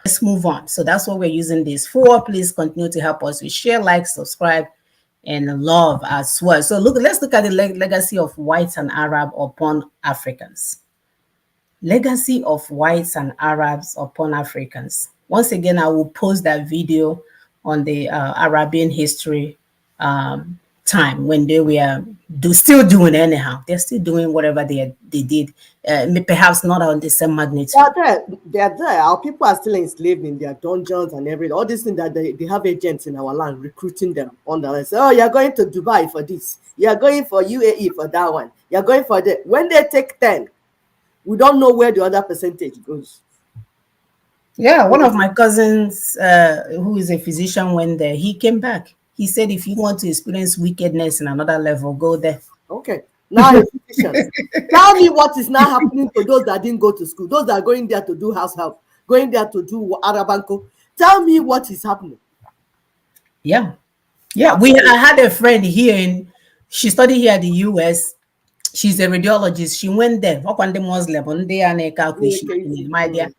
let's move on. So that's what we're using this for. Please continue to help us with share, like, subscribe, and love as well. So let's look at the legacy of whites and Arab upon Africans. Legacy of whites and Arabs upon Africans. Once again, I will post that video on the Arabian history time when they were still doing anyhow. They're still doing whatever they did, perhaps not on the same magnitude. They are there. Our people are still enslaved in their dungeons and everything. All these things that they have agents in our land recruiting them on the say, oh, you're going to Dubai for this. You're going for UAE for that one. You're going for that. When they take 10, we don't know where the other percentage goes. Yeah, one of my cousins, who is a physician, went there. He came back. He said, if you want to experience wickedness in another level, go there. Okay. Now, tell me what is now happening to those that didn't go to school, those that are going there to do house help, going there to do Arabanco. Tell me what is happening. Yeah. Yeah. I had a friend here she studied here at the US. She's a radiologist. She went there. My dear.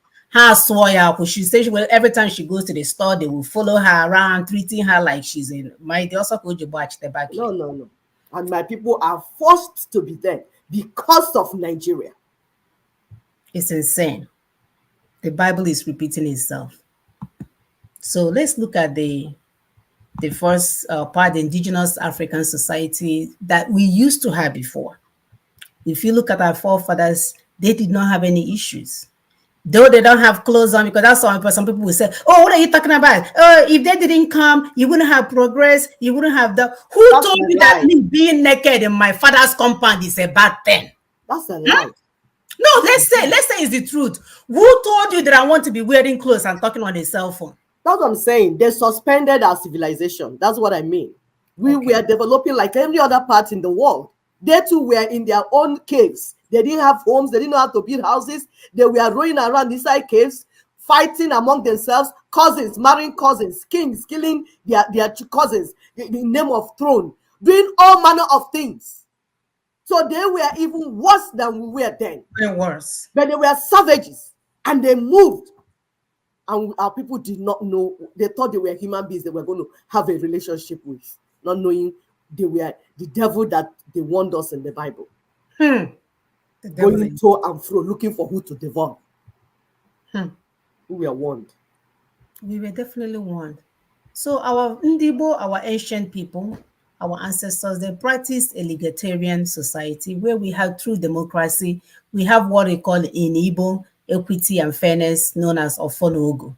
She says every time she goes to the store, they will follow her around, treating her like she's in my dear. Also, could you watch the back? No. And my people are forced to be there because of Nigeria. It's insane. The Bible is repeating itself. So let's look at the first part, the indigenous African society that we used to have before. If you look at our forefathers, they did not have any issues. Though they don't have clothes on, because that's why some people will say, oh, what are you talking about? If they didn't come, you wouldn't have progress. You wouldn't have that. Who told you that me being naked in my father's compound is a bad thing? That's a lie. No, let's say it's the truth. Who told you that I want to be wearing clothes and talking on a cell phone? That's what I'm saying. They suspended our civilization. That's what I mean. We were developing like every other part in the world. They too were in their own caves. They didn't have homes. They didn't know how to build houses. They were rolling around inside caves, fighting among themselves, cousins, marrying cousins, kings, killing their cousins in the name of throne, doing all manner of things. So they were even worse than we were then. They're worse. But they were savages, and they moved. And our people did not know. They thought they were human beings they were going to have a relationship with, not knowing they were the devil that they warned us in the Bible. Going to and fro, looking for who to devour. We were warned. We were definitely warned. So our Ndibo, our ancient people, our ancestors, they practiced a egalitarian society where we have true democracy. We have what we call in Igbo equity and fairness, known as Ofonogo.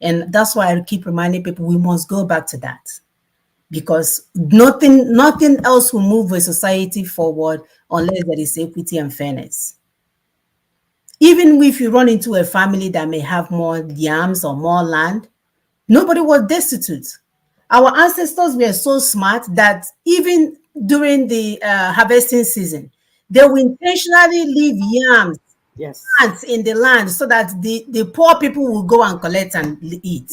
And that's why I keep reminding people we must go back to that. Because nothing else will move a society forward unless there is equity and fairness. Even if you run into a family that may have more yams or more land, nobody was destitute. Our ancestors were so smart that even during the harvesting season, they will intentionally leave yams plants in the land so that the poor people will go and collect and eat.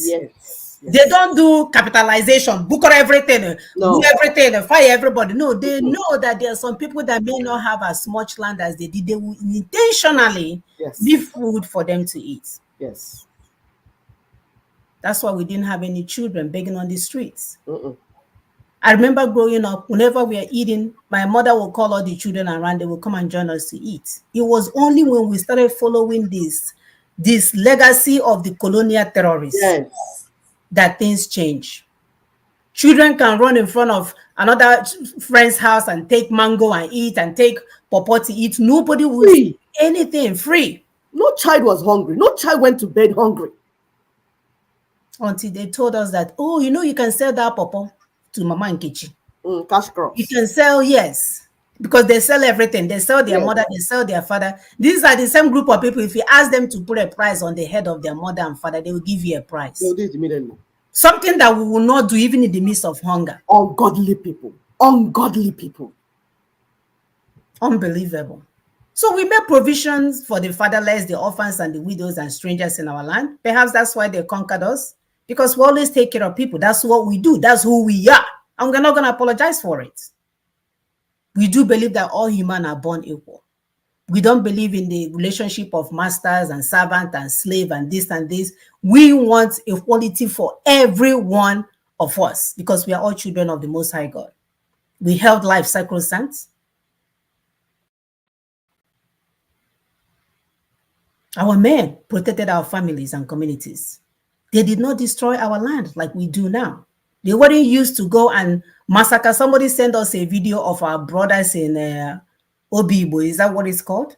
They don't do capitalization, book everything, do everything, fire everybody. No, they know that there are some people that may not have as much land as they did. They will intentionally leave food for them to eat. Yes. That's why we didn't have any children begging on the streets. I remember growing up, whenever we are eating, my mother will call all the children around, they will come and join us to eat. It was only when we started following this legacy of the colonial terrorists that things change. Children can run in front of another friend's house and take mango and eat and take pawpaw to eat. Nobody will see anything free. No child was hungry. No child went to bed hungry. Until they told us that, oh, you can sell that pawpaw to Mama Nkechi. Cash crops. You can sell, yes. Because they sell everything. They sell their mother, they sell their father. These are the same group of people. If you ask them to put a price on the head of their mother and father, they will give you a price. They'll do it immediately. Something that we will not do even in the midst of hunger. Ungodly people. Ungodly people. Unbelievable. So we make provisions for the fatherless, the orphans, and the widows and strangers in our land. Perhaps that's why they conquered us. Because we always take care of people. That's what we do. That's who we are. And we're not going to apologize for it. We do believe that all humans are born equal. We don't believe in the relationship of masters and servant and slave and this and this. We want equality for every one of us because we are all children of the Most High God. We held life sacrosanct. Our men protected our families and communities. They did not destroy our land like we do now. They weren't used to go and massacre. Somebody sent us a video of our brothers in Obibo. Is that what it's called?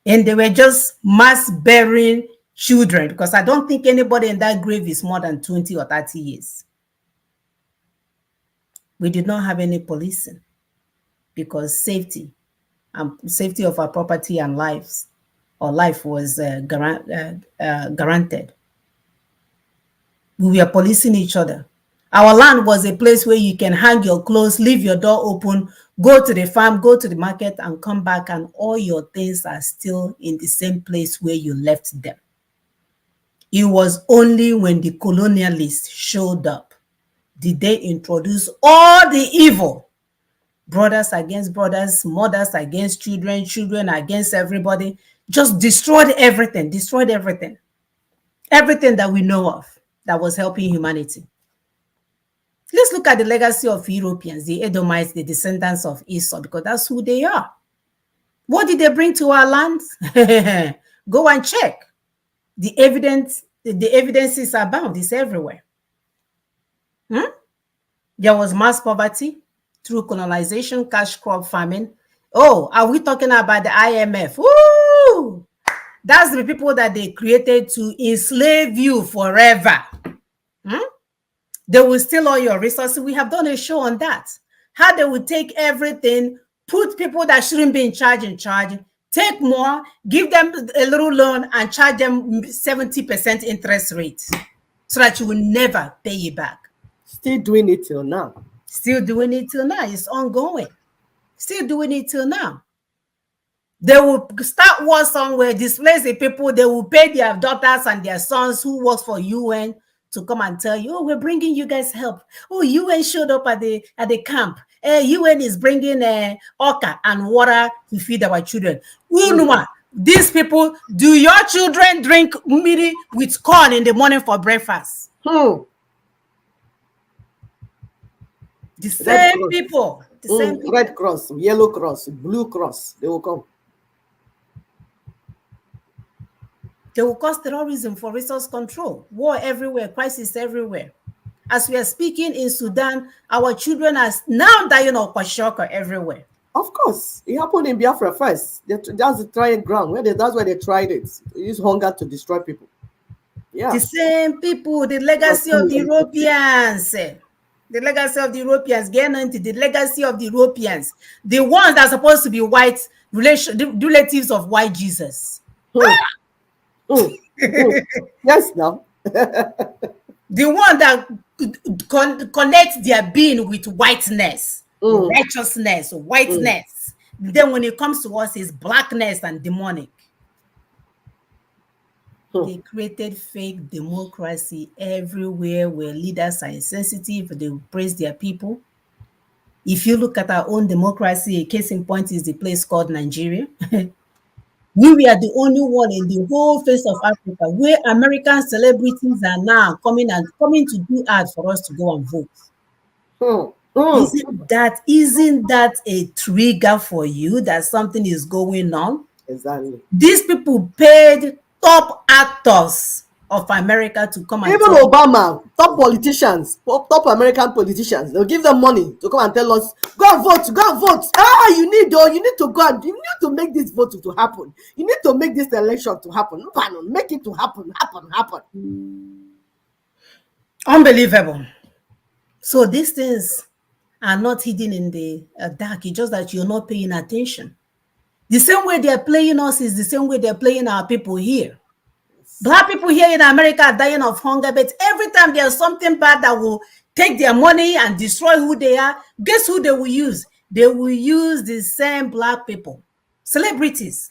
And they were just mass burying children because I don't think anybody in that grave is more than 20 or 30 years. We did not have any policing because safety of our property and lives or life was guaranteed. We were policing each other. Our land was a place where you can hang your clothes, leave your door open, go to the farm, go to the market, and come back, and all your things are still in the same place where you left them. It was only when the colonialists showed up did they introduce all the evil. Brothers against brothers, mothers against children, children against everybody. Just destroyed everything everything that we know of that was helping humanity. Let's look at the legacy of Europeans, the Edomites, the descendants of Esau, because that's who they are. What did they bring to our land? Go and check. The evidences are bound. It's everywhere. There was mass poverty through colonization, cash crop farming. Oh, are we talking about the IMF? Woo! That's the people that they created to enslave you forever. They will steal all your resources. We have done a show on that. How they will take everything, put people that shouldn't be in charge, take more, give them a little loan, and charge them 70% interest rate so that you will never pay it back. Still doing it till now. Still doing it till now. It's ongoing. Still doing it till now. They will start war somewhere, displace the people. They will pay their daughters and their sons who work for UN to come and tell you, oh, we're bringing you guys help. Oh, UN showed up at the camp. UN is bringing orca and water to feed our children. These people, do your children drink miri with corn in the morning for breakfast? The same people. The same people. Red Cross, Yellow Cross, Blue Cross, they will come. They will cause terrorism for resource control, war everywhere, crisis everywhere. As we are speaking in Sudan, our children are now dying of kwashiorkor everywhere. Of course, it happened in Biafra first. That's the trying ground. That's where they tried it. They use hunger to destroy people. Yeah. The same people, the legacy of the Europeans. The legacy of the Europeans, getting into the legacy of the Europeans. The ones that are supposed to be white, relatives of white Jesus. Yes, now. The one that connects their being with whiteness, righteousness, whiteness. Then when it comes to us, it's blackness and demonic. They created fake democracy everywhere where leaders are insensitive. They praise their people. If you look at our own democracy, a case in point is the place called Nigeria. We are the only one in the whole face of Africa where American celebrities are now coming to do ads for us to go and vote. Isn't that a trigger for you that something is going on? Exactly. These people paid top actors of America to come and even Obama, top politicians, top American politicians, they'll give them money to come and tell us, go and vote. You need to go and you need to make this vote to happen. You need to make this election to happen. Make it to happen. Unbelievable. So these things are not hidden in the dark. It's just that you're not paying attention. The same way they're playing us is the same way they're playing our people here. Black people here in America are dying of hunger, but every time there's something bad that will take their money and destroy who they are, guess who they will use? They will use the same black people. Celebrities.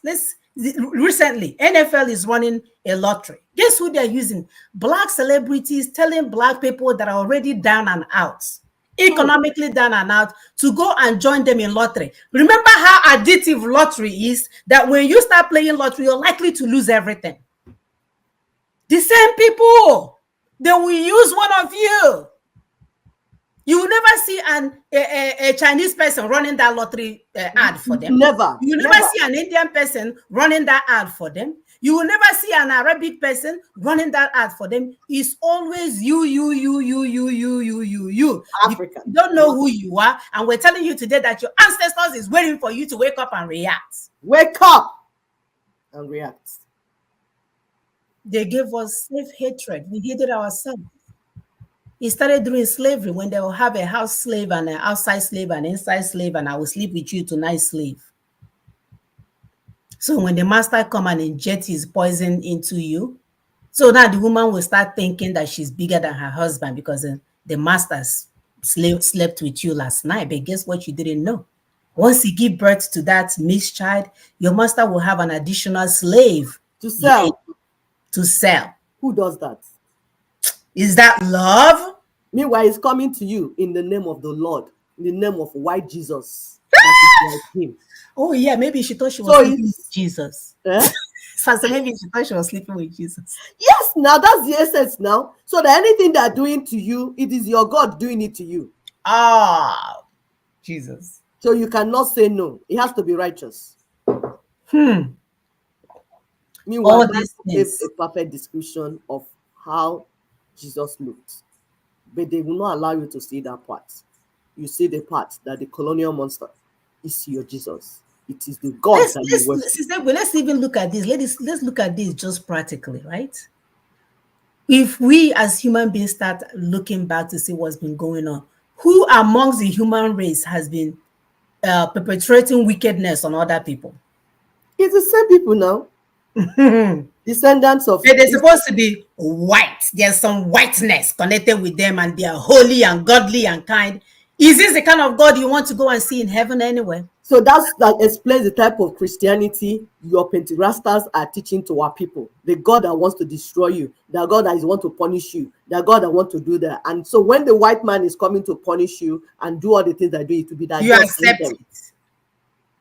Recently, NFL is running a lottery. Guess who they're using? Black celebrities telling black people that are already down and out. economically down and out, to go and join them in lottery. Remember how addictive lottery is, that when you start playing lottery, you're likely to lose everything. The same people, they will use one of you. You will never see a Chinese person running that lottery ad for them. Never. You will never see an Indian person running that ad for them. You will never see an Arabic person running that ad for them. It's always you. Africa. You don't know who you are. And we're telling you today that your ancestors is waiting for you to wake up and react. Wake up and react. They gave us slave hatred. We hated ourselves. It started during slavery, when they will have a house slave and an outside slave and inside slave, and I will sleep with you tonight, slave. So when the master come and inject his poison into you, so now the woman will start thinking that she's bigger than her husband because the master slept with you last night. But guess what? You didn't know. Once you give birth to that missed child, your master will have an additional slave to sell. To sell. Who does that? Is that love? Meanwhile, it's coming to you in the name of the Lord, in the name of white Jesus. That is like him. Oh yeah, maybe she thought she was sleeping with Jesus. So maybe she thought she was sleeping with Jesus. Yes, now that's the essence now. So that anything they're doing to you, it is your God doing it to you. Ah, Jesus. So you cannot say no. It has to be righteous. Meanwhile, that gives a perfect description of how Jesus looked. But they will not allow you to see that part. You see the part that the colonial monster is your Jesus. It is the God that you worship. Let's even look at this. Let's look at this just practically, right? If we as human beings start looking back to see what's been going on, who amongst the human race has been perpetrating wickedness on other people? It's the same people now. Descendants of. They're supposed to be white. There's some whiteness connected with them, and they are holy and godly and kind. Is this the kind of God you want to go and see in heaven anyway? So that explains the type of Christianity your Pentecostals are teaching to our people. The God that wants to destroy you, the God that is want to punish you, the God that wants to do that. And so when the white man is coming to punish you and do all the things that do, it to be that you accept it.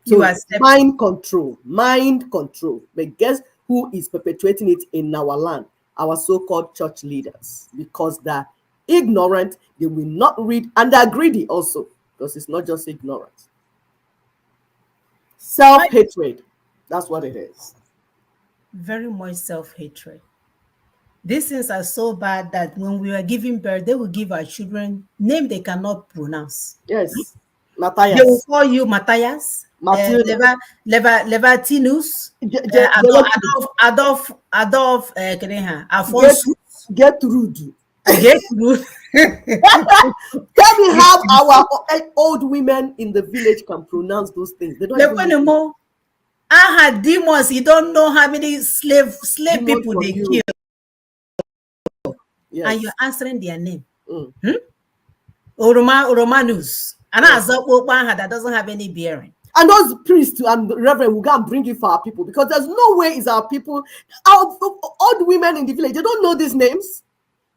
So you accept mind control. But guess who is perpetuating it in our land? Our so-called church leaders, because they're ignorant, they will not read, and they're greedy also, because it's not just ignorance. Self-hatred, that's what it is. Very much self-hatred. These things are so bad that when we are giving birth, they will give our children name they cannot pronounce. Yes, Matthias. They will call you Matthias, Levatinus, Adolf, Alphonsus. Gertrude. Can we have our old women in the village can pronounce those things? They don't even know. I had demons. You don't know how many slave people they kill. Yes. And you're answering their name. Romanus. And that doesn't have any bearing. And those priests and reverend will go and bring it for our people, because there's no way it's our people. Our old women in the village, they don't know these names.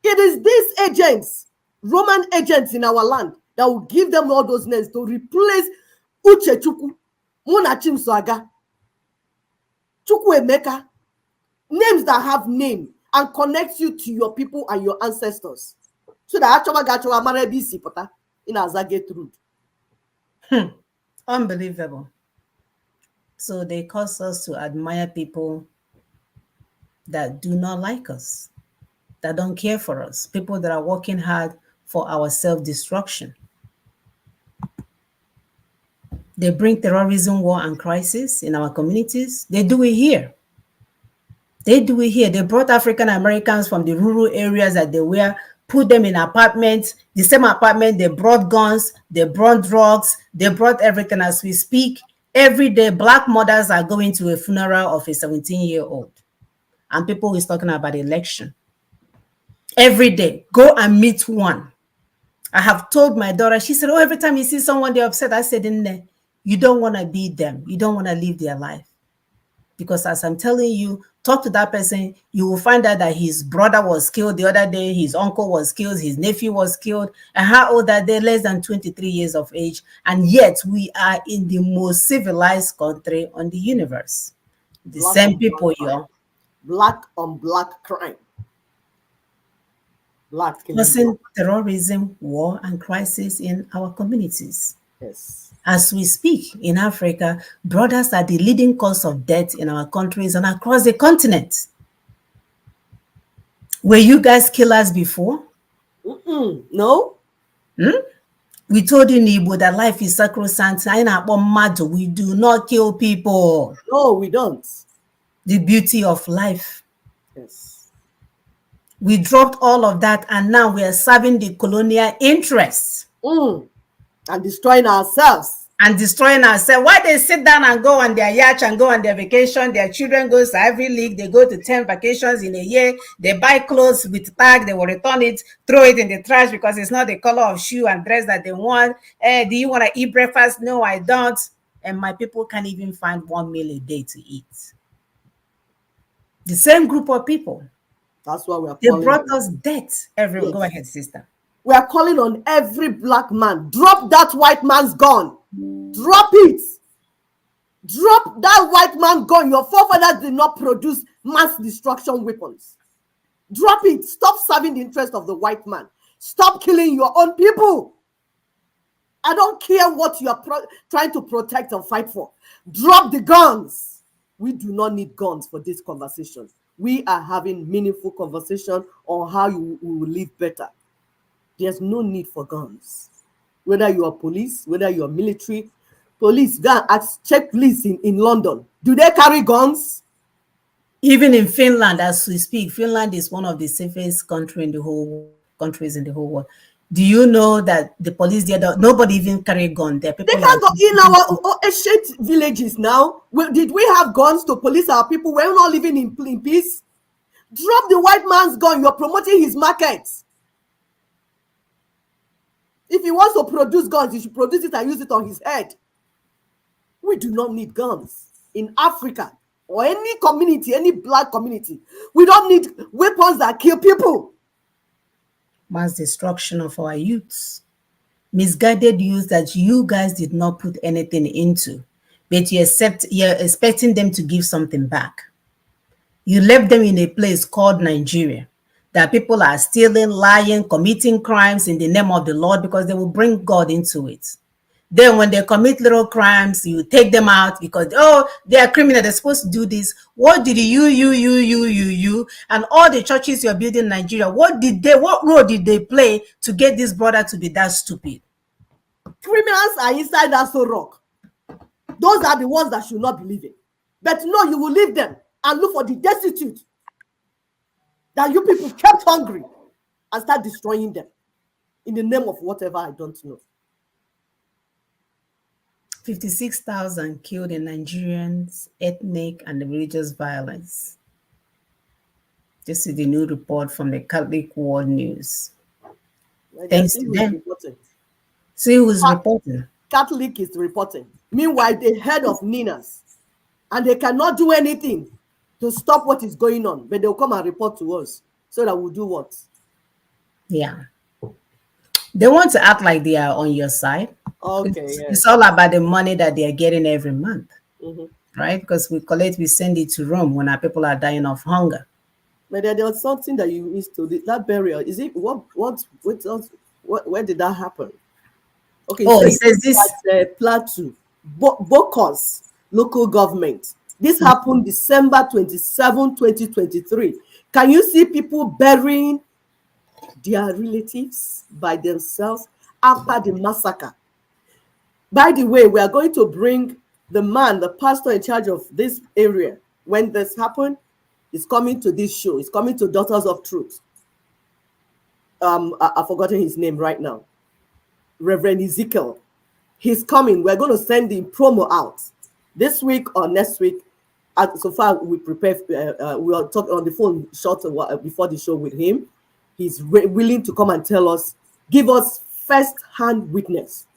It is these agents, Roman agents in our land, that will give them all those names to replace Uchechukwu, Munachim Swaga, Chukwuemeka, names that have name and connect you to your people and your ancestors. So that actually Marebi Sipota in Azagetrud. Unbelievable. So they cause us to admire people that do not like us, that don't care for us, people that are working hard for our self-destruction. They bring terrorism, war, and crisis in our communities. They do it here. They brought African Americans from the rural areas that they were, put them in apartments, the same apartment. They brought guns, they brought drugs, they brought everything. As we speak, every day, Black mothers are going to a funeral of a 17-year-old. And people is talking about election. Every day, go and meet one. I have told my daughter, she said, oh, every time you see someone, they're upset. I said, you don't want to be them. You don't want to live their life. Because as I'm telling you, talk to that person, you will find out that his brother was killed the other day, his uncle was killed, his nephew was killed. And how old are they? Less than 23 years of age. And yet we are in the most civilized country on the universe. The Black same on people, black yo. Black on black crime. Black can be Causing terrorism, war, and crisis in our communities. yes. As we speak in Africa, brothers are the leading cause of death in our countries and across the continent. Were you guys killers before? No. We told you in Igbo that life is sacrosanct. We do not kill people. No, we don't. The beauty of life. Yes. We dropped all of that and now we are serving the colonial interests. And destroying ourselves. And destroying ourselves. Why they sit down and go on their yacht and go on their vacation? Their children go to every league. They go to 10 vacations in a year. They buy clothes with tag. They will return it, throw it in the trash because it's not the color of shoe and dress that they want. Do you want to eat breakfast? No, I don't. And my people can't even find 1 meal a day to eat. The same group of people. That's why we are. They brought us death. Everyone, yes. Go ahead, sister. We are calling on every black man. Drop that white man's gun. Drop it. Drop that white man gun. Your forefathers did not produce mass destruction weapons. Drop it. Stop serving the interest of the white man. Stop killing your own people. I don't care what you are trying to protect and fight for. Drop the guns. We do not need guns for this conversation. We are having meaningful conversation on how we will live better. There's no need for guns. Whether you are police, whether you are military, police, go and ask, check police in London. Do they carry guns? Even in Finland, as we speak, Finland is one of the safest countries in the whole world. Do you know that the police there, nobody even carry gun there? They can go in our ancient villages now. Did we have guns to police our people? We're not living in peace. Drop the white man's gun. You're promoting his market. If he wants to produce guns, he should produce it and use it on his head. We do not need guns in Africa or any community, any black community. We don't need weapons that kill people. Mass destruction of our youths. Misguided youth that you guys did not put anything into, but you're expecting them to give something back. You left them in a place called Nigeria, that people are stealing, lying, committing crimes in the name of the Lord because they will bring God into it. Then when they commit little crimes, you take them out because, oh, they are criminal, they're supposed to do this. What did you, and all the churches you're building in Nigeria, what role did they play to get this brother to be that stupid? Criminals are inside that so rock. Those are the ones that should not believe it. But no, you will leave them and look for the destitute that you people kept hungry and start destroying them in the name of whatever I don't know. 56,000 killed in Nigerians, ethnic and religious violence. This is the new report from the Catholic World News. Thanks to them. See who's reporting. Catholic is reporting. Meanwhile, the head of Ninas, and they cannot do anything to stop what is going on, but they'll come and report to us so that we'll do what? Yeah. They want to act like they are on your side. Okay. It's all about the money that they are getting every month, right? Because we send it to Rome when our people are dying of hunger. But there was something that you missed to that burial. Is it where did that happen? Okay. Oh, it says this Plateau, Bokos local government. This happened December 27, 2023. Can you see people burying their relatives by themselves after the massacre? By the way, we are going to bring the pastor in charge of this area. When this happened, is coming to this show. He's coming to Daughters of Truth. I've forgotten his name right now. Reverend Ezekiel. He's coming. We're going to send the promo out this week or next week. So far, we prepare. We are talking on the phone short before the show with him. He's willing to come and tell us, give us first-hand witness,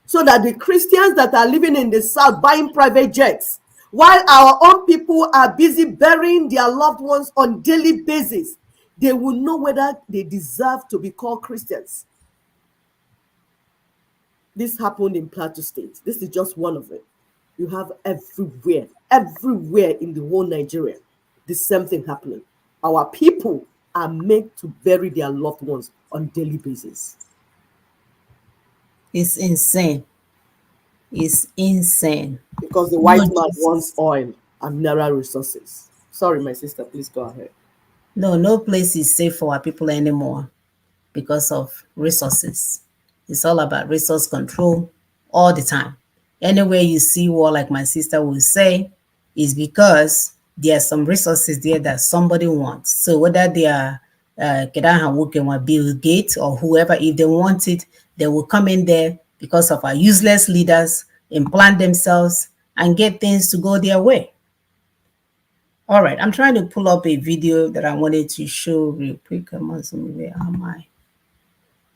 so that the Christians that are living in the South buying private jets while our own people are busy burying their loved ones on daily basis, they will know whether they deserve to be called Christians. This happened in Plateau State. This is just one of it. You have everywhere in the whole Nigeria, the same thing happening. Our people are made to bury their loved ones on daily basis. It's insane. It's insane. Because the white man wants oil and mineral resources. Sorry, my sister, please go ahead. No place is safe for our people anymore because of resources. It's all about resource control all the time. Anywhere you see war, like my sister will say, is because there are some resources there that somebody wants. So whether they are Bill Gates or whoever, if they want it, they will come in there because of our useless leaders, implant themselves, and get things to go their way. All right, I'm trying to pull up a video that I wanted to show real quick. Where am I?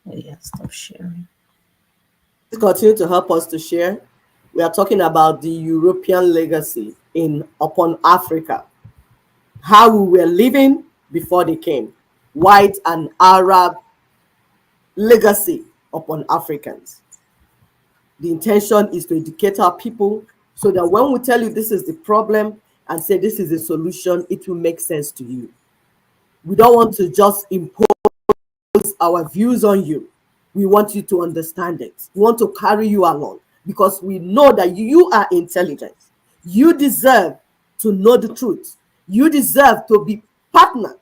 Oh yeah, stop sharing. Please continue to help us to share. We are talking about the European legacy upon Africa. How we were living before they came. White and Arab legacy upon Africans. The intention is to educate our people so that when we tell you this is the problem and say this is the solution, it will make sense to you. We don't want to just impose our views on you. We want you to understand it. We want to carry you along because we know that you are intelligent. You deserve to know the truth. You deserve to be partner.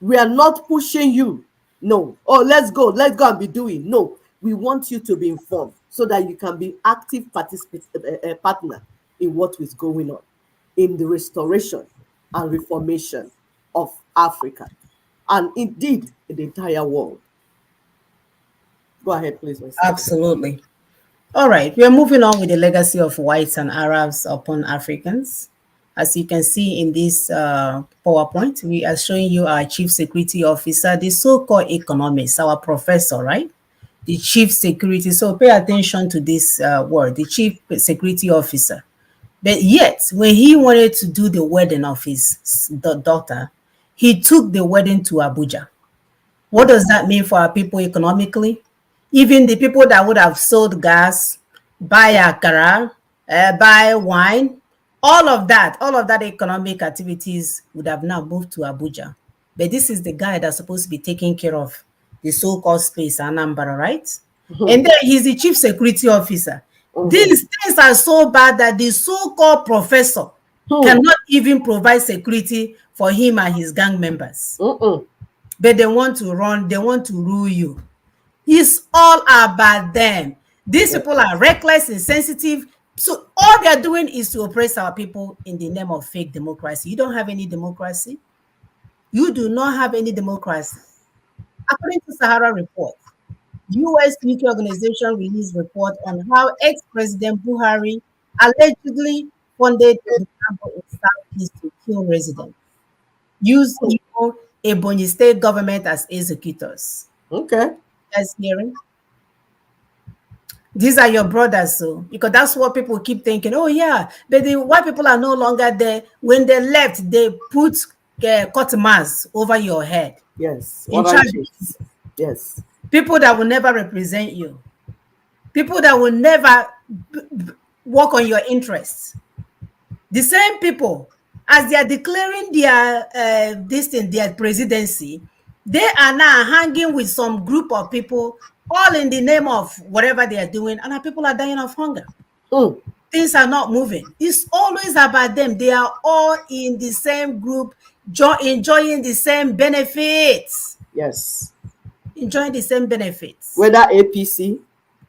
We are not pushing you. No. Oh, let's go and be doing. No. We want you to be informed so that you can be active partner in what is going on in the restoration and reformation of Africa and indeed in the entire world. Go ahead, please. Absolutely. All right, we are moving on with the legacy of whites and Arabs upon Africans. As you can see in this PowerPoint, we are showing you our chief security officer, the so-called economist, our professor, right? The chief security. So pay attention to this word, the chief security officer. But yet, when he wanted to do the wedding of his daughter, he took the wedding to Abuja. What does that mean for our people economically? Even the people that would have sold gas, buy akara, buy wine, all of that economic activities would have now moved to Abuja. But this is the guy that's supposed to be taking care of the so-called space, Anambra, right? And then he's the chief security officer. These things are so bad that the so-called professor cannot even provide security for him and his gang members. But they want to rule you. It's all about them. These people are reckless, insensitive. So all they're doing is to oppress our people in the name of fake democracy. You don't have any democracy. You do not have any democracy. According to Sahara Report, U.S. Nuclear Organization released report on how ex-President Buhari allegedly funded the camp in Southeast to kill residents. Used Ebonyi State government as executors. Okay. Guys hearing? These are your brothers, so because that's what people keep thinking. Oh yeah, but the white people are no longer there. When they left, they put cotton mask over your head. Yes. Yes. People that will never represent you. People that will never work on your interests. The same people, as they are declaring their presidency, they are now hanging with some group of people, all in the name of whatever they are doing, and our people are dying of hunger. Things are not moving. It's always about them. They are all in the same group, enjoying the same benefits. Yes. Enjoying the same benefits. Whether APC,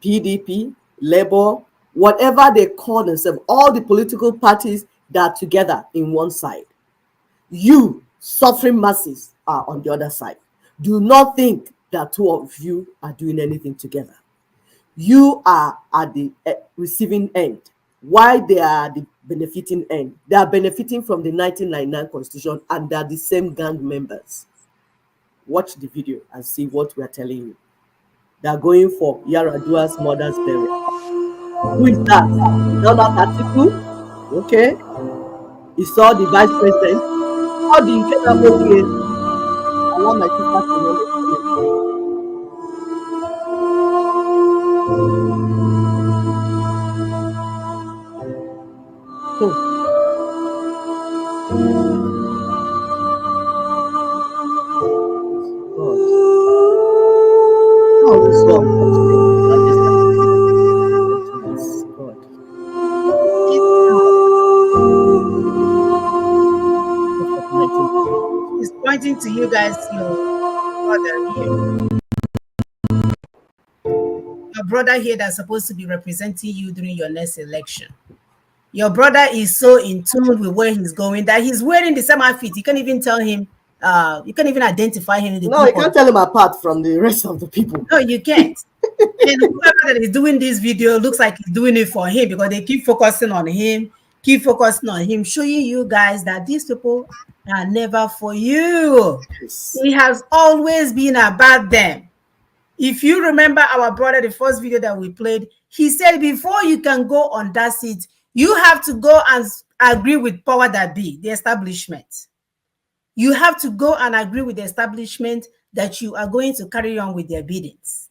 PDP, Labour, whatever they call themselves, all the political parties that are together in one side. You, suffering masses, are on the other side. Do not think that two of you are doing anything together. You are at the receiving end, while they are the benefiting end. They are benefiting from the 1999 Constitution and they are the same gang members. Watch the video and see what we are telling you. They are going for Yaradua's mother's burial. Who is that? Is that Atiku? Okay. He saw the vice president, all the incredible way. Allow my sister to know the comment. God. Oh, this is so unfortunate. I just have to listen to this. God. He's pointing to you guys, your brother here. Your brother here that's supposed to be representing you during your next election. Your brother is so in tune with where he's going that he's wearing the same outfit. You can't even tell him, you can't even identify him in the No, group. you can't tell him apart from the rest of the people. No, you can't. And whoever that is doing this video looks like he's doing it for him because they keep focusing on him, showing you guys that these people are never for you. Yes. It has always been about them. If you remember our brother, the first video that we played, he said before you can go on that seat, you have to go and agree with power that be, the establishment. You have to go and agree with the establishment that you are going to carry on with their biddings.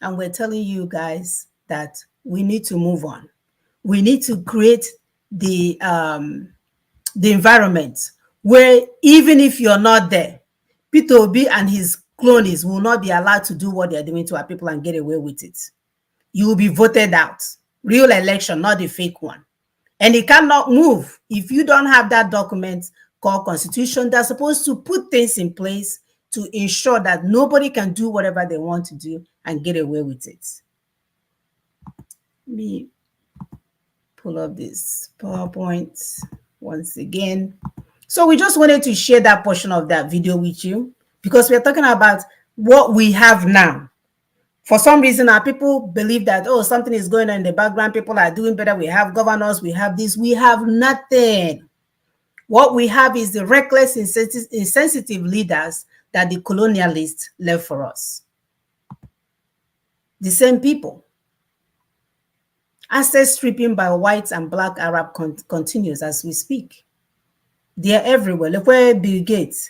And we're telling you guys that we need to move on. We need to create the environment where even if you're not there, Peter Obi and his cronies will not be allowed to do what they're doing to our people and get away with it. You will be voted out. Real election, not the fake one. And it cannot move if you don't have that document called Constitution that's supposed to put things in place to ensure that nobody can do whatever they want to do and get away with it. Let me pull up this PowerPoint once again. So we just wanted to share that portion of that video with you because we're talking about what we have now. For some reason, our people believe that, oh, something is going on in the background. People are doing better. We have governors. We have this. We have nothing. What we have is the reckless, insensitive leaders that the colonialists left for us. The same people. Asset stripping by whites and black Arab continues as we speak. They're everywhere. Look where Bill Gates,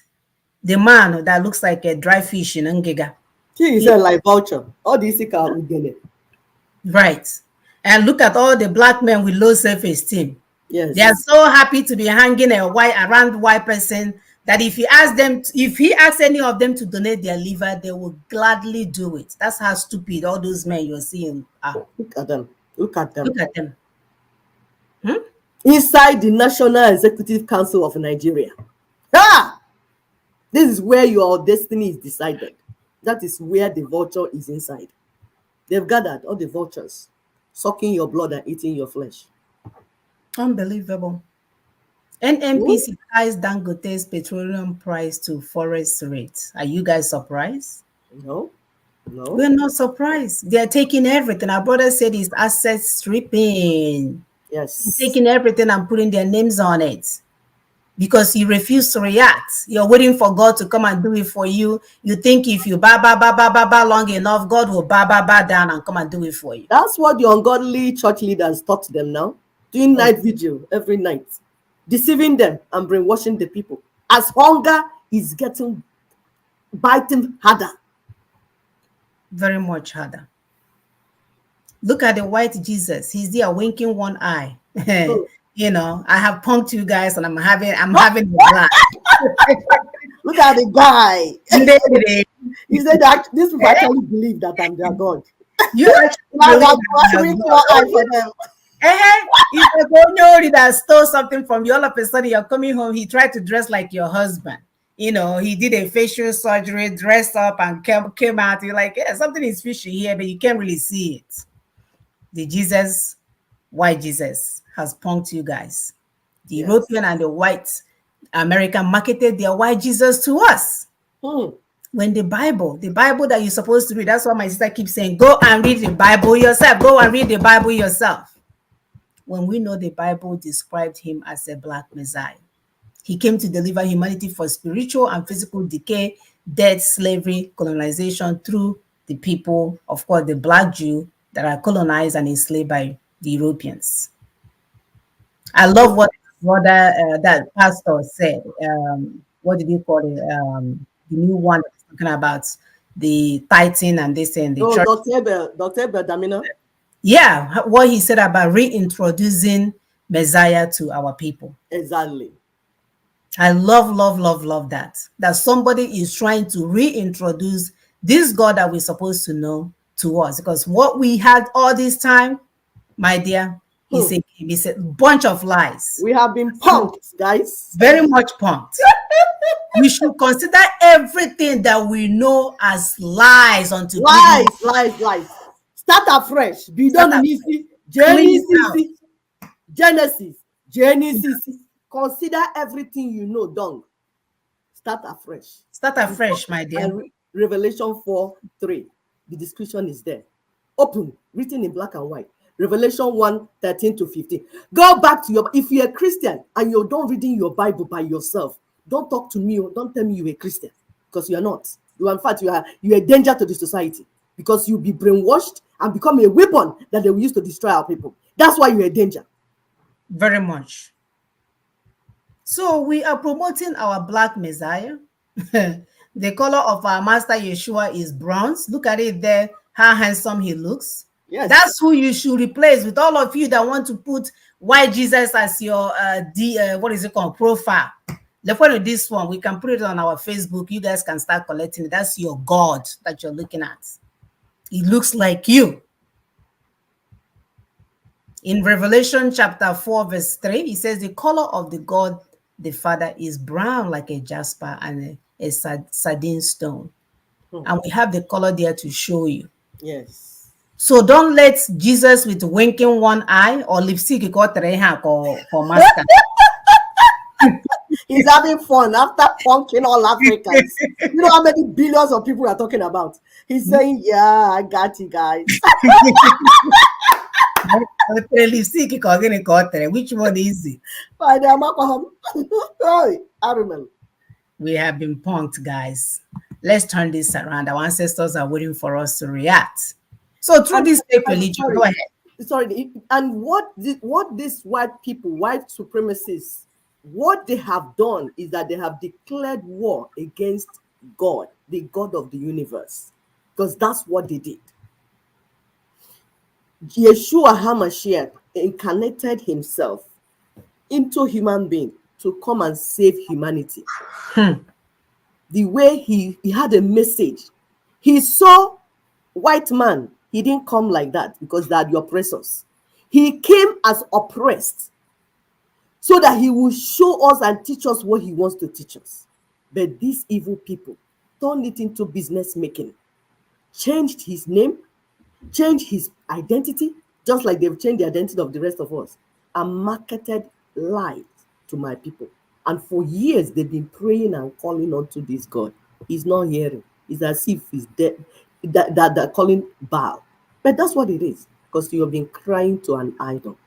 the man that looks like a dry fish in Ngega. He is like vulture. All these things are get. Right. And look at all the black men with low self-esteem. Yes. They are so happy to be hanging around white person that if he asks any of them to donate their liver, they will gladly do it. That's how stupid all those men you're seeing are. Look at them. Look at them. Look at them. Inside the National Executive Council of Nigeria. Ah! This is where your destiny is decided. That is where the vulture is inside. They've gathered all the vultures, sucking your blood and eating your flesh. Unbelievable. NNPC ties Dangote's petroleum price to forest rates. Are you guys surprised? No. We're not surprised. They're taking everything. Our brother said it's asset stripping. Yes. They're taking everything and putting their names on it. Because you refuse to react. You're waiting for God to come and do it for you. You think if you ba long enough, God will ba down and come and do it for you. That's what the ungodly church leaders taught them now. Doing night vigil every night. Deceiving them and brainwashing the people. As hunger is biting harder. Very much harder. Look at the white Jesus. He's there winking one eye. You know, I have punked you guys and I'm having a blast. Look at the guy. He said that these people actually believe that I'm their God. You actually for them. If a Gonyori that stole something from you, all of a sudden you're coming home, he tried to dress like your husband. You know, he did a facial surgery, dressed up and came out. You're like, yeah, something is fishy here, but you can't really see it. The Jesus, white Jesus, has punked you guys. The European and the white American marketed their white Jesus to us. When the Bible that you're supposed to read, that's why my sister keeps saying, go and read the Bible yourself. Go and read the Bible yourself. When we know the Bible described him as a black Messiah. He came to deliver humanity for spiritual and physical decay, death, slavery, colonization through the people, of course, the black Jew that are colonized and enslaved by the Europeans. I love what brother, that pastor said, what did you call it? The new one that was talking about the tithing and this and the Oh, church. Dr. Abel Damina. Yeah, what he said about reintroducing Messiah to our people. Exactly. I love, love, love, love that. That somebody is trying to reintroduce this God that we're supposed to know to us. Because what we had all this time, my dear, Hmm. is a bunch of lies. We have been punked, guys. Very much punked. We should consider everything that we know as lies unto Lies, goodness. lies, lies. Start afresh. Be Start done afresh. easy. Clean out. Genesis. Genesis. Consider everything you know done. Start afresh. Start afresh, my dear. And Revelation 4:3. The description is there. Open, written in black and white. Revelation 1:13-15. Go back to your, if you're a Christian and you're done reading your Bible by yourself, don't talk to me or don't tell me you're a Christian, because you're not. You are, in fact, you're a danger to the society, because you'll be brainwashed and become a weapon that they will use to destroy our people. That's why you're a danger. Very much. So we are promoting our black Messiah. The color of our master Yeshua is bronze. Look at it there, how handsome he looks. Yes. That's who you should replace with all of you that want to put white Jesus as your what is it called, profile. Let's put this one. We can put it on our Facebook. You guys can start collecting it. That's your God that you're looking at. He looks like you. In Revelation chapter 4, verse 3, he says the color of the God the Father is brown like a jasper and a sardine stone. And we have the color there to show you. Yes. So don't let Jesus with winking one eye or lipstick for master. He's having fun after punking all Africans. You know how many billions of people are talking about? He's saying, yeah, I got you guys. Which one is it? I remember. We have been punked, guys. Let's turn this around. Our ancestors are waiting for us to react. So through this fake religion, go ahead. Sorry, and what these white people, white supremacists, what they have done is that they have declared war against God, the God of the universe, because that's what they did. Yeshua HaMashiach incarnated himself into human being to come and save humanity. The way he had a message. He saw white man. He didn't come like that because they are the oppressors. He came as oppressed so that he will show us and teach us what he wants to teach us. But these evil people turned it into business making, changed his name, changed his identity, just like they've changed the identity of the rest of us, and marketed lies to my people. And for years, they've been praying and calling unto this God. He's not hearing. It's as if he's dead, that they're calling Baal. But that's what it is, because you have been crying to an idol.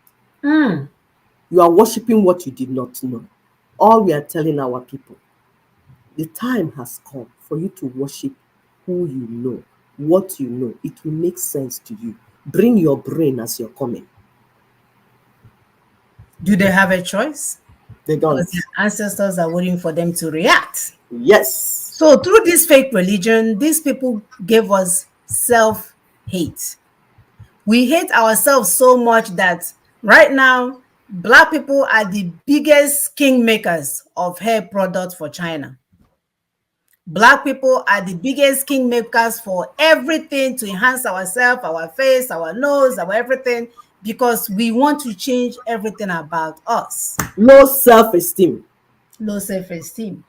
You are worshiping what you did not know. All we are telling our people, the time has come for you to worship who you know, what you know. It will make sense to you. Bring your brain as you're coming. Do they have a choice? They don't. Because their ancestors are waiting for them to react. Yes. So through this fake religion, these people gave us self-hate. We hate ourselves so much that right now, Black people are the biggest kingmakers of hair products for China. Black people are the biggest kingmakers for everything to enhance ourselves, our face, our nose, our everything, because we want to change everything about us. Low self-esteem. Low self-esteem.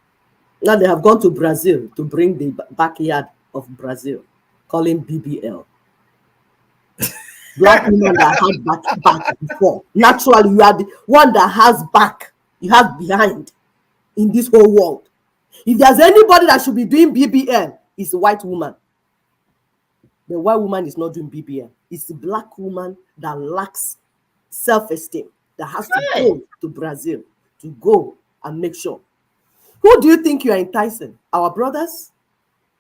Now they have gone to Brazil to bring the backyard of Brazil, calling BBL. Black women that had back before. Naturally, you are the one that has back. You have behind in this whole world. If there's anybody that should be doing BBL, it's a white woman. The white woman is not doing BBL. It's the black woman that lacks self-esteem that has to go to Brazil to go and make sure. Who do you think you are enticing? Our brothers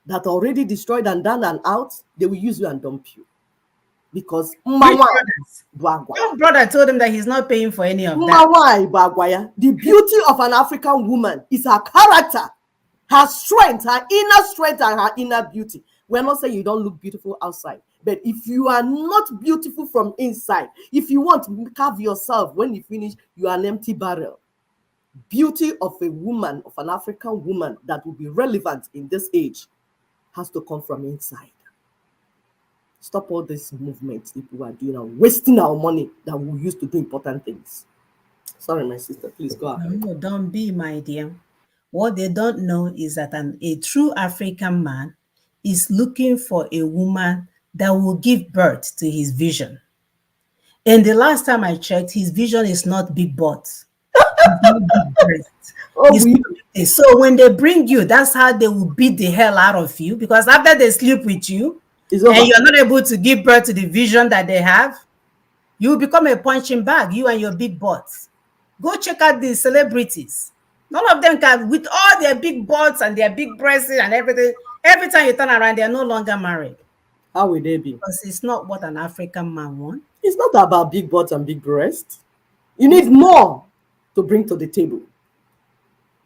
that are already destroyed and done and out, they will use you and dump you. because Which brothers? Your brother told him that he's not paying for any of that. The beauty of an African woman is her character, her strength, her inner strength, and her inner beauty. We're not saying you don't look beautiful outside, but if you are not beautiful from inside, if you want to carve yourself, when you finish, you are an empty barrel. Beauty of a woman, of an African woman that will be relevant in this age, has to come from inside. Stop all this movement people are doing and wasting our money that we use to do important things. Sorry, my sister, please go ahead. No, don't be, my dear. What they don't know is that a true African man is looking for a woman that will give birth to his vision. And the last time I checked, his vision is not big butts. So when they bring you, that's how they will beat the hell out of you, because after they sleep with you and you're not able to give birth to the vision that they have, you become a punching bag, you and your big butts. Go check out the celebrities. None of them can, with all their big butts and their big breasts and everything, every time you turn around, they're no longer married. How will they be? Because it's not what an African man wants. It's not about big butts and big breasts. You need more to bring to the table.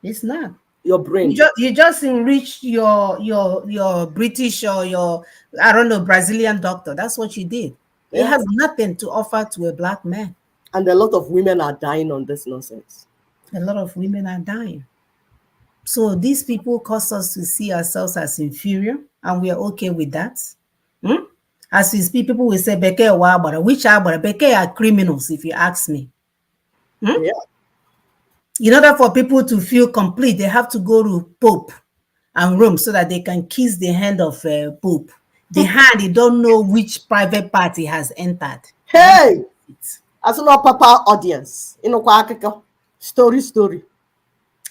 It's not. Your brain. You just enrich your British or your, I don't know, Brazilian doctor. That's what you did. Yeah. It has nothing to offer to a black man. And a lot of women are dying on this nonsense. A lot of women are dying. So these people cause us to see ourselves as inferior, and we are okay with that. As we speak, people will say, Beke Wabara, which Abara? Beke are criminals, if you ask me. Yeah. In order for people to feel complete, they have to go to Pope and Rome so that they can kiss the hand of Pope. The hand, they don't know which private party has entered. Hey! As no papa audience. You know, story.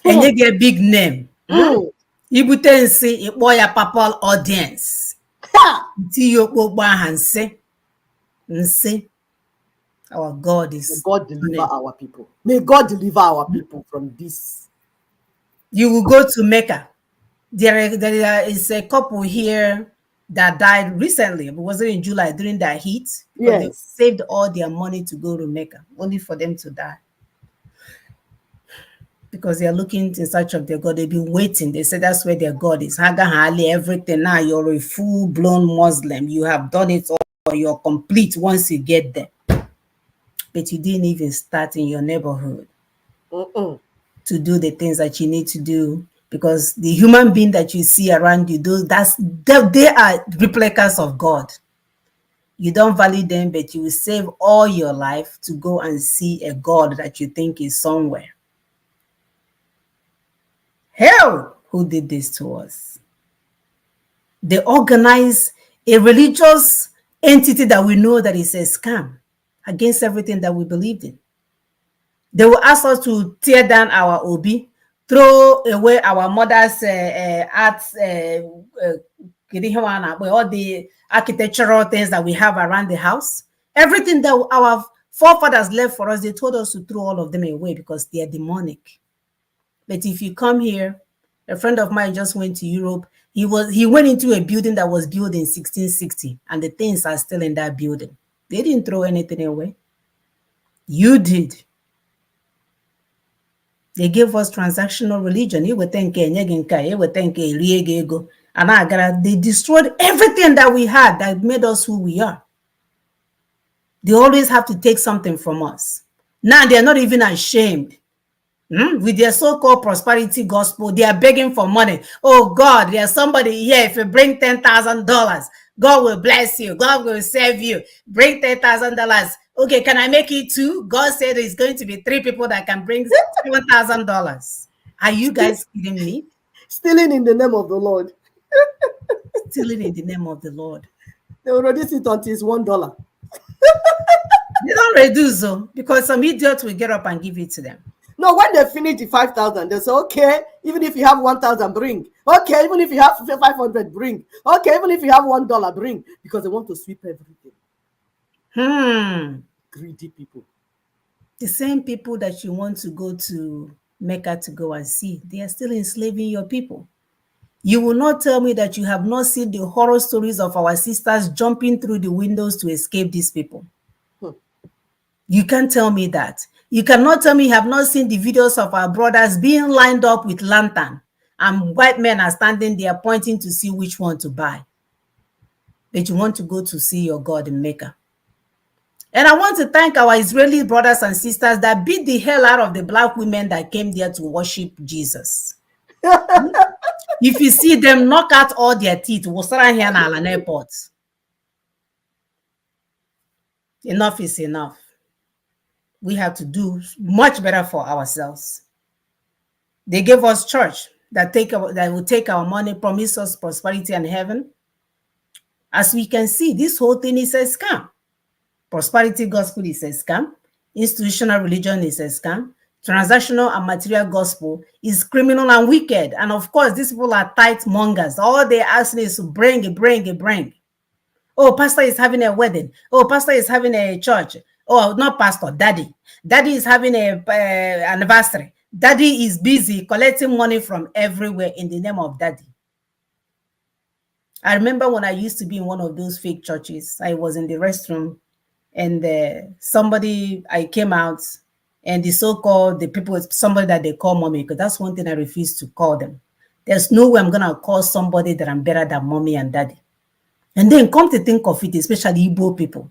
And you get a big name. Ibute say it boy a papa audience. Say our God is. May God deliver our people. May God deliver our people from this. You will go to Mecca. There is a couple here that died recently, but was it in July during that heat? Yes. They saved all their money to go to Mecca, only for them to die. Because they are looking in search of their God. They've been waiting. They say that's where their God is. Haga Hali, everything. Now you're a full-blown Muslim. You have done it all. You're complete once you get there. But you didn't even start in your neighborhood to do the things that you need to do. Because the human being that you see around you, they are replicas of God. You don't value them, but you will save all your life to go and see a God that you think is somewhere. Hell, who did this to us? They organize a religious entity that we know that is a scam against everything that we believed in. They will ask us to tear down our obi, throw away our mother's arts, all the architectural things that we have around the house. Everything that our forefathers left for us, they told us to throw all of them away because they are demonic. But if you come here, a friend of mine just went to Europe. He went into a building that was built in 1660, and the things are still in that building. They didn't throw anything away. You did. They gave us transactional religion. And they destroyed everything that we had that made us who we are. They always have to take something from us. Now they're not even ashamed. With their so-called prosperity gospel, they are begging for money. Oh God, there's somebody here. If you bring $10,000, God will bless you. God will save you. Bring $10,000. Okay, can I make it two? God said it's going to be 3 people that can bring $7,000. Are you guys kidding me? Stealing in the name of the Lord. Stealing in the name of the Lord. They will reduce it until it's $1. They don't reduce though, because some idiot will get up and give it to them. No, when they finish the 5,000, they say, okay, even if you have 1,000, bring. Okay, even if you have 500, bring. Okay, even if you have $1, bring. Because they want to sweep everything. Greedy people. The same people that you want to go to Mecca to go and see, they are still enslaving your people. You will not tell me that you have not seen the horror stories of our sisters jumping through the windows to escape these people. You can't tell me that. You cannot tell me you have not seen the videos of our brothers being lined up with lantern and white men are standing there pointing to see which one to buy. That you want to go to see your God in Mecca. And I want to thank our Israeli brothers and sisters that beat the hell out of the black women that came there to worship Jesus. If you see them knock out all their teeth, we'll start here now an airport. Enough is enough. We have to do much better for ourselves. They gave us church that will take our money, promise us prosperity and heaven. As we can see, this whole thing is a scam. Prosperity gospel is a scam. Institutional religion is a scam. Transactional and material gospel is criminal and wicked. And of course, these people are tithe mongers. All they ask is to bring. Oh, pastor is having a wedding. Oh, pastor is having a church. Oh, not pastor, daddy. Daddy is having a anniversary. Daddy is busy collecting money from everywhere in the name of daddy. I remember when I used to be in one of those fake churches. I was in the restroom and I came out and somebody that they call mommy, because that's one thing I refuse to call them. There's no way I'm going to call somebody that I'm better than mommy and daddy. And then come to think of it, especially Igbo people,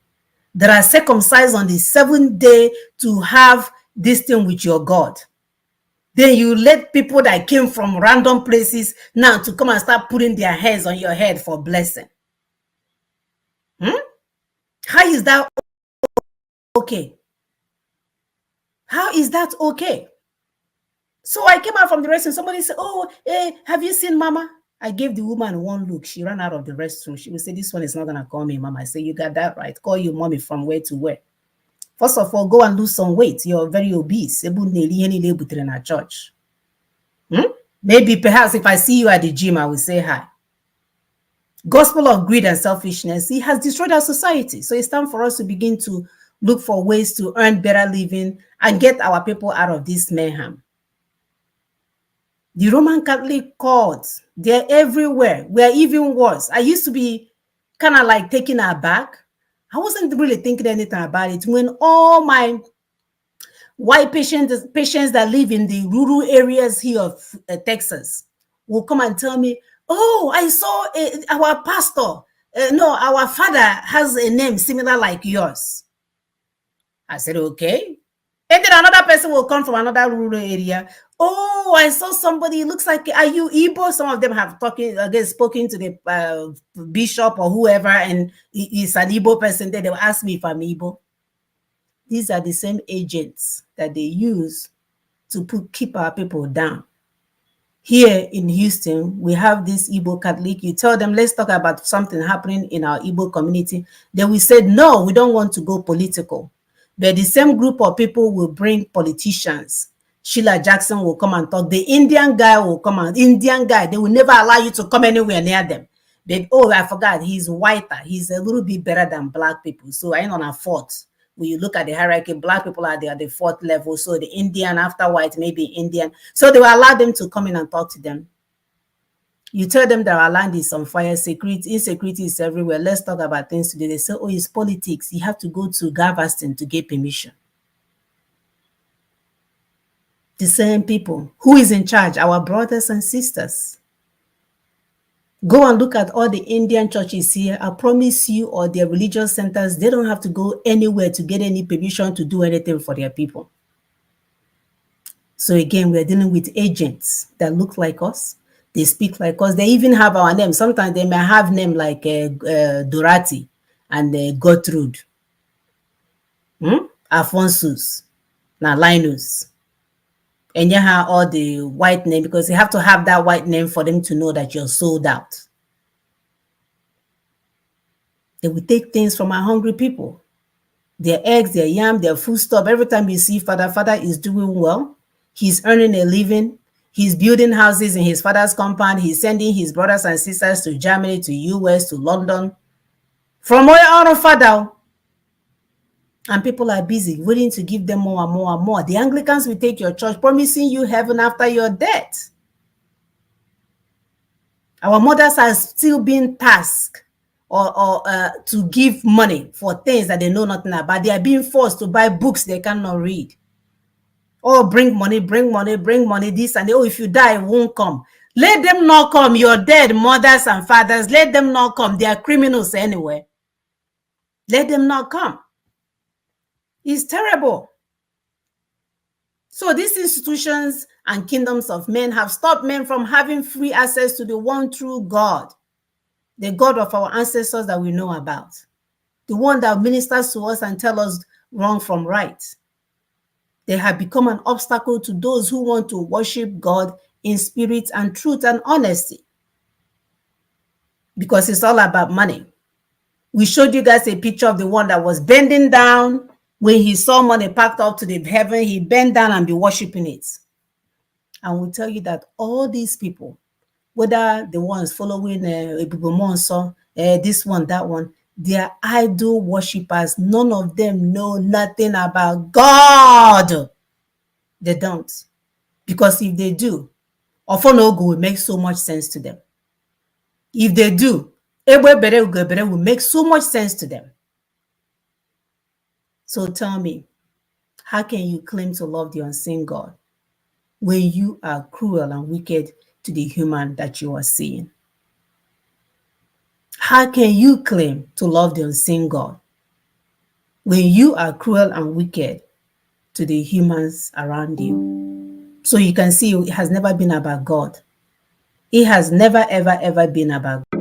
that are circumcised on the 7th day to have this thing with your God. Then you let people that came from random places now to come and start putting their hands on your head for blessing. How is that okay? How is that okay? So I came out from the restroom. Somebody said, oh, hey, have you seen mama? I gave the woman one look. She ran out of the restroom. She would say, this one is not going to call me mama. I say, you got that right. Call you mommy from where to where? First of all, go and lose some weight. You're very obese. In our church. Maybe perhaps if I see you at the gym, I will say hi. Gospel of greed and selfishness, it has destroyed our society. So it's time for us to begin to look for ways to earn better living and get our people out of this mayhem. The Roman Catholic cults, they're everywhere. We're even worse. I used to be kind of like taken aback. I wasn't really thinking anything about it when all my white patients that live in the rural areas here of Texas will come and tell me, oh, I saw our pastor. No, our father has a name similar like yours. I said, okay. And then another person will come from another rural area. Oh, I saw somebody, looks like, are you Igbo? Some of them have spoken to the bishop or whoever, and he's an Igbo person. Then they'll ask me if I'm Igbo. These are the same agents that they use to keep our people down. Here in Houston, we have this Igbo Catholic. You tell them, let's talk about something happening in our Igbo community. Then we said, no, we don't want to go political. But the same group of people will bring politicians. Sheila Jackson will come and talk. The Indian guy will come and they will never allow you to come anywhere near them. But, oh, I forgot, he's whiter. He's a little bit better than black people. So I ain't on a fourth. When you look at the hierarchy, black people are there at the 4th level. So the Indian after white, maybe Indian. So they will allow them to come in and talk to them. You tell them that our land is on fire, insecurity is everywhere. Let's talk about things today. They say, oh, it's politics. You have to go to Galveston to get permission. The same people. Who is in charge? Our brothers and sisters. Go and look at all the Indian churches here. I promise you, or their religious centers, they don't have to go anywhere to get any permission to do anything for their people. So again, we're dealing with agents that look like us. They speak like us. They even have our name. Sometimes they may have name like Dorati and Gertrude. Alphonsus, now Linus. And you have all the white name, because you have to have that white name for them to know that you're sold out. They will take things from our hungry people. Their eggs, their yam, their food stuff. Every time you see father is doing well. He's earning a living. He's building houses in his father's compound. He's sending his brothers and sisters to Germany, to US, to London. From all of father. And people are busy, willing to give them more and more and more. The Anglicans will take your church, promising you heaven after your death. Our mothers are still being tasked or to give money for things that they know nothing about. They are being forced to buy books they cannot read. Oh, bring money, bring money, bring money, this and that. Oh, if you die, it won't come. Let them not come. You're dead, mothers and fathers. Let them not come. They are criminals anyway. Let them not come. It's terrible. So these institutions and kingdoms of men have stopped men from having free access to the one true God, the God of our ancestors that we know about, the one that ministers to us and tells us wrong from right. They have become an obstacle to those who want to worship God in spirit and truth and honesty, because it's all about money. We showed you guys a picture of the one that was bending down. When he saw money packed up to the heaven, he bent down and be worshiping it. And we tell you that all these people, whether the ones following this one, that one, they are idol worshippers. None of them know nothing about God. They don't. Because if they do, Ofonogu will make so much sense to them. If they do, Ebere will make so much sense to them. So tell me, how can you claim to love the unseen God when you are cruel and wicked to the human that you are seeing? How can you claim to love the unseen God when you are cruel and wicked to the humans around you? So you can see it has never been about God. It has never, ever, ever been about God.